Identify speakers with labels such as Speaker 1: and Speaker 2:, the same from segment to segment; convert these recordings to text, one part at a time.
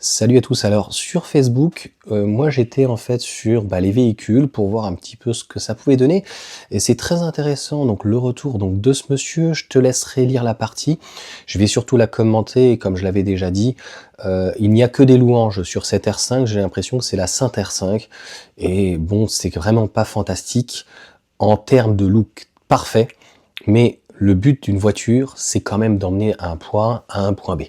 Speaker 1: Salut à tous. Alors sur Facebook, moi j'étais en fait sur les véhicules pour voir un petit peu ce que ça pouvait donner et c'est très intéressant donc le retour donc de ce monsieur. Je te laisserai lire la partie. Je vais surtout la commenter et comme je l'avais déjà dit, il n'y a que des louanges sur cette R5. J'ai l'impression que c'est la Sainte R5 et bon c'est vraiment pas fantastique en termes de look parfait, mais le but d'une voiture, c'est quand même d'emmener un point A à un point B.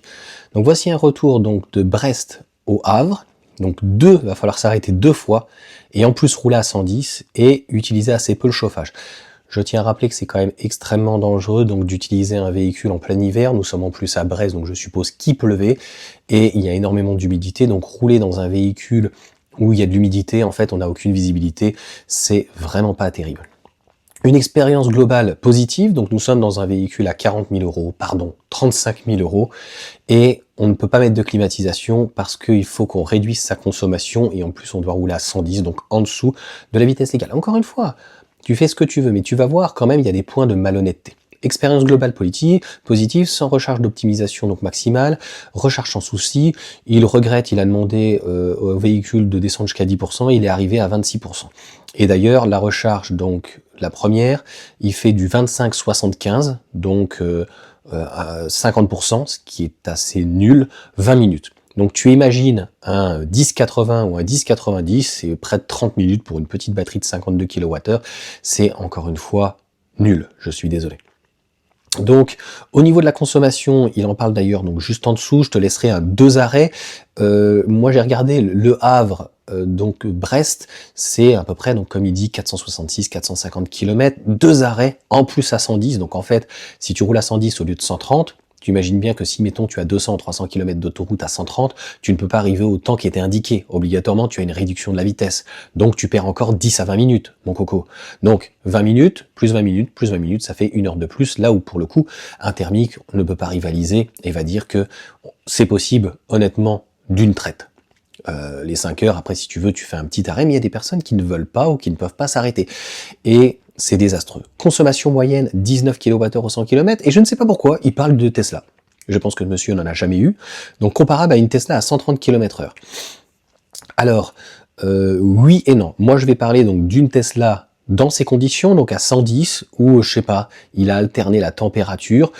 Speaker 1: Donc voici un retour donc de Brest au Havre. Donc va falloir s'arrêter 2 fois et en plus rouler à 110 et utiliser assez peu le chauffage. Je tiens à rappeler que c'est quand même extrêmement dangereux donc d'utiliser un véhicule en plein hiver. Nous sommes en plus à Brest, donc je suppose qu'il pleuvait et il y a énormément d'humidité. Donc rouler dans un véhicule où il y a de l'humidité, en fait on n'a aucune visibilité, c'est vraiment pas terrible. Une expérience globale positive, donc nous sommes dans un véhicule à 40 000 euros, pardon, 35 000 euros, et on ne peut pas mettre de climatisation parce qu'il faut qu'on réduise sa consommation, et en plus on doit rouler à 110, donc en dessous de la vitesse légale. Encore une fois, tu fais ce que tu veux, mais tu vas voir quand même, il y a des points de malhonnêteté. Expérience globale positive, sans recharge d'optimisation donc maximale, recharge sans souci, il regrette, il a demandé au véhicule de descendre jusqu'à 10%, il est arrivé à 26%. Et d'ailleurs, la recharge, donc la première, il fait du 25-75, donc à 50%, ce qui est assez nul, 20 minutes. Donc tu imagines un 10-80 ou un 10-90, c'est près de 30 minutes pour une petite batterie de 52 kWh, c'est encore une fois nul, je suis désolé. Donc, au niveau de la consommation, il en parle d'ailleurs donc juste en dessous, je te laisserai un 2 arrêts. Moi j'ai regardé Le Havre, donc Brest, c'est à peu près, donc comme il dit, 466-450 km, 2 arrêts, en plus à 110, donc en fait, si tu roules à 110 au lieu de 130, tu imagines bien que si, mettons, tu as 200 ou 300 km d'autoroute à 130, tu ne peux pas arriver au temps qui était indiqué. Obligatoirement, tu as une réduction de la vitesse. Donc, tu perds encore 10 à 20 minutes, mon coco. Donc, 20 minutes, plus 20 minutes, plus 20 minutes, ça fait 1 heure de plus. Là où, pour le coup, un thermique ne peut pas rivaliser et va dire que c'est possible, honnêtement, d'une traite. Les 5 heures, après, si tu veux, tu fais un petit arrêt, mais il y a des personnes qui ne veulent pas ou qui ne peuvent pas s'arrêter. Et c'est désastreux. Consommation moyenne, 19 kWh au 100 km, et je ne sais pas pourquoi, il parle de Tesla. Je pense que le monsieur n'en a jamais eu. Donc comparable à une Tesla à 130 km/h. Alors, oui et non. Moi, je vais parler donc d'une Tesla dans ces conditions, donc à 110, où, je sais pas, il a alterné la température.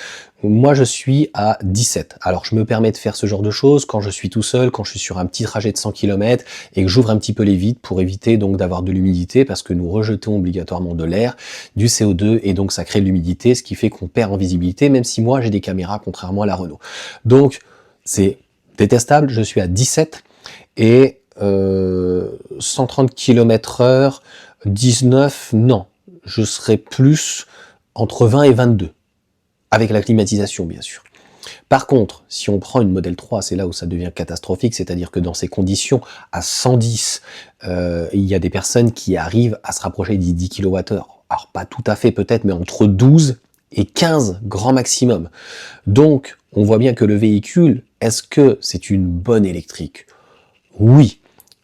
Speaker 1: Moi, je suis à 17. Alors, je me permets de faire ce genre de choses quand je suis tout seul, quand je suis sur un petit trajet de 100 km et que j'ouvre un petit peu les vitres pour éviter donc d'avoir de l'humidité parce que nous rejetons obligatoirement de l'air, du CO2 et donc ça crée de l'humidité, ce qui fait qu'on perd en visibilité, même si moi, j'ai des caméras contrairement à la Renault. Donc, c'est détestable. Je suis à 17 et 130 km/h, 19, non. Je serais plus entre 20 et 22. Avec la climatisation, bien sûr. Par contre, si on prend une Model 3, c'est là où ça devient catastrophique, c'est-à-dire que dans ces conditions, à 110, il y a des personnes qui arrivent à se rapprocher des 10 kWh. Alors, pas tout à fait peut-être, mais entre 12 et 15 grand maximum. Donc, on voit bien que le véhicule, est-ce que c'est une bonne électrique? Oui.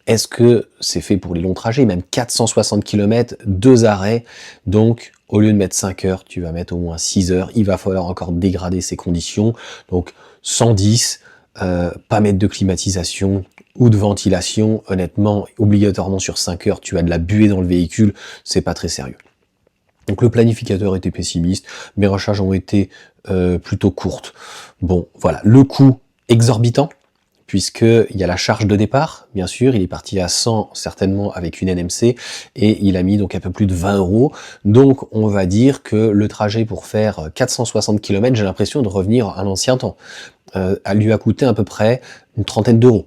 Speaker 1: Est-ce que c'est fait pour les longs trajets, même 460 km, 2 arrêts, donc au lieu de mettre 5 heures, tu vas mettre au moins 6 heures, il va falloir encore dégrader ces conditions, donc 110, pas mettre de climatisation ou de ventilation, honnêtement, obligatoirement sur 5 heures, tu as de la buée dans le véhicule, c'est pas très sérieux. Donc le planificateur était pessimiste, mes recharges ont été plutôt courtes. Bon, voilà, le coût exorbitant, puisqu'il y a la charge de départ, bien sûr, il est parti à 100 certainement avec une NMC, et il a mis donc un peu plus de 20 euros. Donc on va dire que le trajet pour faire 460 km, j'ai l'impression de revenir à l'ancien temps. Lui a coûté à peu près une trentaine d'euros.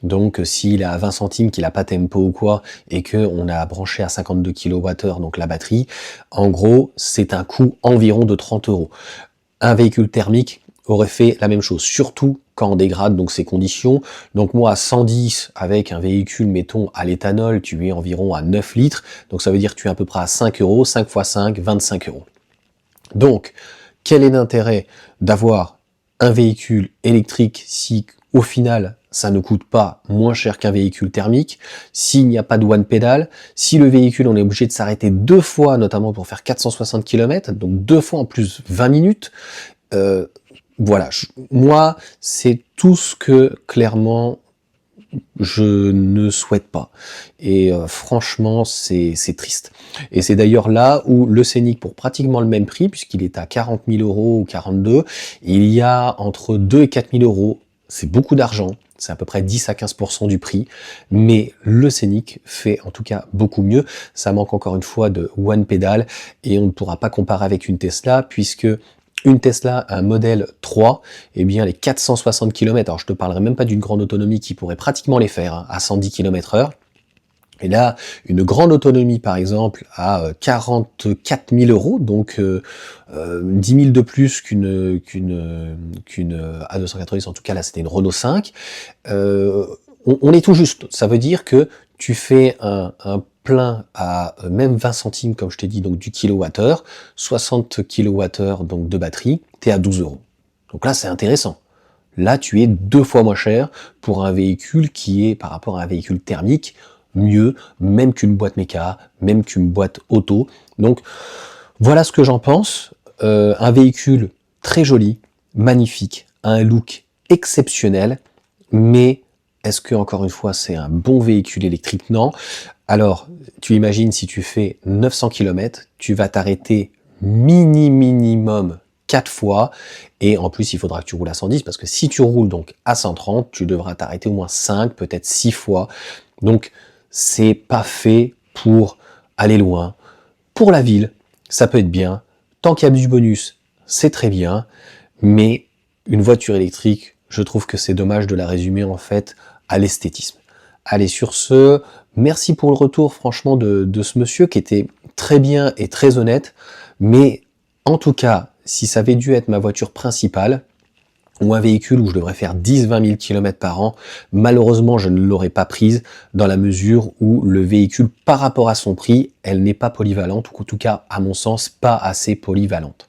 Speaker 1: Donc s'il est à 20 centimes, qu'il n'a pas tempo ou quoi, et qu'on a branché à 52 kWh, donc la batterie, en gros, c'est un coût environ de 30 euros. Un véhicule thermique aurait fait la même chose, surtout quand on dégrade donc ces conditions. Donc moi à 110 avec un véhicule mettons à l'éthanol, tu es environ à 9 litres, donc ça veut dire que tu es à peu près à 5 euros, 5 x 5, 25 euros. Donc quel est l'intérêt d'avoir un véhicule électrique si au final ça ne coûte pas moins cher qu'un véhicule thermique, s'il n'y a pas de one pedal, si le véhicule on est obligé de s'arrêter 2 fois notamment pour faire 460 km, donc 2 fois en plus 20 minutes, voilà, moi, c'est tout ce que, clairement, je ne souhaite pas. Et franchement, c'est triste. Et c'est d'ailleurs là où le Scénic, pour pratiquement le même prix, puisqu'il est à 40 000 € ou 42, il y a entre 2 et 4 000 €. C'est beaucoup d'argent, c'est à peu près 10 à 15% du prix, mais le Scénic fait en tout cas beaucoup mieux. Ça manque encore une fois de one pedal et on ne pourra pas comparer avec une Tesla, puisque une Tesla, un modèle 3, eh bien les 460 km, alors je te parlerai même pas d'une grande autonomie qui pourrait pratiquement les faire, hein, à 110 km/h. Et là, une grande autonomie, par exemple, à 44 000 €, donc 10 000 de plus qu'une A290, en tout cas là c'était une Renault 5, on est tout juste. Ça veut dire que tu fais un plein à même 20 centimes, comme je t'ai dit, donc du kilowattheure, 60 kWh donc de batterie, t'es à 12 €. Donc là c'est intéressant. Là tu es 2 fois moins cher pour un véhicule qui est, par rapport à un véhicule thermique, mieux, même qu'une boîte méca, même qu'une boîte auto. Donc voilà ce que j'en pense. Un véhicule très joli, magnifique, un look exceptionnel, mais est-ce que, encore une fois, c'est un bon véhicule électrique? Non. Alors, tu imagines, si tu fais 900 km, tu vas t'arrêter minimum 4 fois, et en plus il faudra que tu roules à 110, parce que si tu roules donc à 130, tu devras t'arrêter au moins 5, peut-être 6 fois. Donc c'est pas fait pour aller loin. Pour la ville, ça peut être bien. Tant qu'il y a du bonus, c'est très bien. Mais une voiture électrique, je trouve que c'est dommage de la résumer en fait à l'esthétisme. Allez, sur ce, merci pour le retour franchement de ce monsieur qui était très bien et très honnête. Mais en tout cas, si ça avait dû être ma voiture principale, ou un véhicule où je devrais faire 10-20 000 km par an, malheureusement je ne l'aurais pas prise, dans la mesure où le véhicule, par rapport à son prix, elle n'est pas polyvalente, ou en tout cas à mon sens pas assez polyvalente.